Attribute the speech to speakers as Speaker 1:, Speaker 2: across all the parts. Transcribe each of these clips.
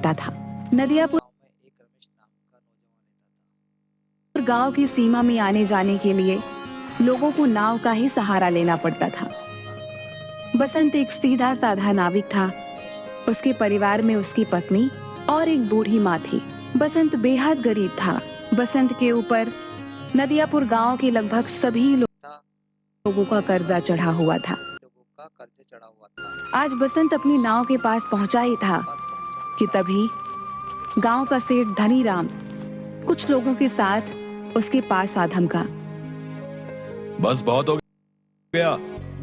Speaker 1: था। नदियापुर गांव की सीमा में आने जाने के लिए लोगों को नाव का ही सहारा लेना पड़ता था। बसंत एक सीधा साधा नाविक था। उसके परिवार में उसकी पत्नी और एक बूढ़ी माँ थी। बसंत बेहद गरीब था। बसंत के ऊपर नदियापुर गांव के लगभग सभी लोगों का कर्जा चढ़ा हुआ था। आज बसंत अपनी नाव के पास पहुंचा ही था कि तभी गांव का सेठ धनीराम कुछ लोगों के साथ उसके पास आ धमका।
Speaker 2: बस बहुत हो गया,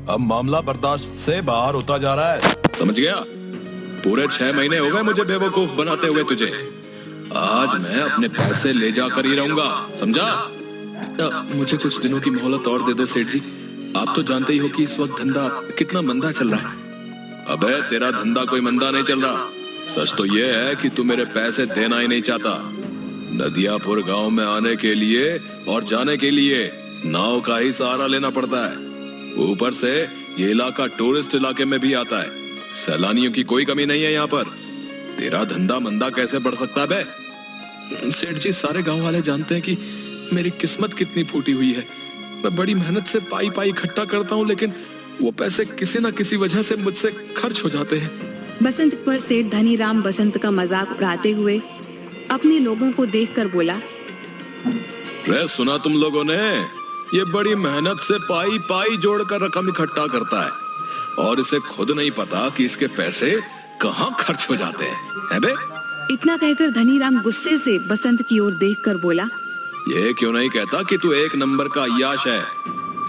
Speaker 2: अब मामला बर्दाश्त से बाहर होता जा रहा है।
Speaker 3: समझ गया? पूरे 6 महीने हो गए मुझे बेवकूफ बनाते हुए तुझे। आज मैं अपने पैसे ले जाकर ही रहूंगा, समझा? मुझे कुछ दिनों की मोहलत और दे दो सेठ जी। आप तो जानते ही हो कि इस वक्त धंधा कितना मंदा चल रहा है। अबे तेरा धंधा कोई मंदा नहीं चल रहा। सच तो ये है कि तू मेरे पैसे देना ही नहीं चाहता। नदियापुर गांव में आने के लिए और जाने के लिए नाव का ही सहारा लेना पड़ता है। ऊपर से ये इलाका टूरिस्ट इलाके में भी आता है। सैलानियों की कोई कमी नहीं है यहाँ पर। तेरा धंधा मंदा कैसे बढ़ सकता है बे? सेठ जी, सारे गांव वाले जानते हैं कि मेरी किस्मत कितनी फूटी हुई है। मैं बड़ी मेहनत से पाई पाई इकट्ठा करता हूँ, लेकिन वो पैसे किसी न किसी वजह से मुझसे खर्च हो जाते हैं।
Speaker 1: बसंत पर सेठ धनीराम बसंत का मजाक उड़ाते हुए अपने लोगों को देखकर बोला,
Speaker 3: रे सुना तुम लोगों ने? ये बड़ी मेहनत से पाई पाई जोड़कर रकम इकट्ठा करता है और इसे खुद नहीं पता कि इसके पैसे कहाँ खर्च हो जाते हैं बे?
Speaker 1: इतना कहकर धनीराम गुस्से से बसंत की ओर देखकर बोला,
Speaker 3: ये क्यों नहीं कहता कि तू एक नंबर का अय्याश है?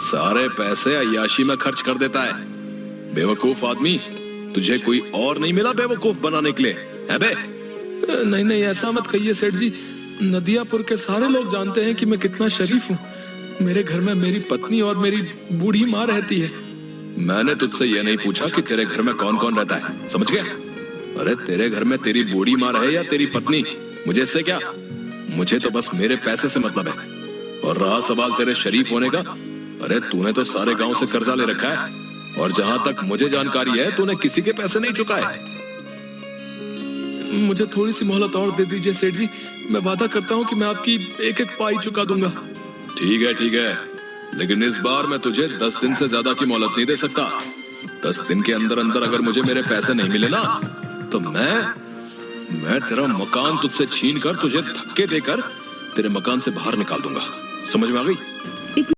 Speaker 3: सारे पैसे अय्याशी में खर्च कर देता है। बेवकूफ आदमी, तुझे कोई और नहीं मिला बेवकूफ बनाने के लिए है बे? नहीं नहीं, ऐसा मत कहिए सेठ जी। नदियापुर के सारे लोग जानते हैं कि मैं कितना शरीफ हूँ। मेरे घर में मेरी पत्नी और मेरी बूढ़ी माँ रहती है। मैंने तुझसे ये नहीं पूछा कि तेरे घर में कौन कौन रहता है, समझ गया? अरे तेरे घर में तेरी बूढ़ी माँ रहे या तेरी पत्नी, मुझे इससे क्या? मुझे तो बस मेरे पैसे से मतलब है। और रहा सवाल तेरे शरीफ होने का, अरे तूने तो सारे गांव से कर्जा ले रखा है और जहां तक मुझे जानकारी है तूने किसी के पैसे नहीं चुकाए। मुझे थोड़ी सी मोहलत और दे दीजिए सेठ जी। मैं वादा करता हूँ कि मैं आपकी एक एक पाई चुका दूंगा। ठीक है, लेकिन इस बार मैं तुझे 10 दिन से ज्यादा की मोहलत नहीं दे सकता। 10 दिन के अंदर अंदर अगर मुझे मेरे पैसे नहीं मिले ना, तो मैं तेरा मकान तुझसे छीन कर तुझे धक्के देकर तेरे मकान से बाहर निकाल दूंगा। समझ में आ गई?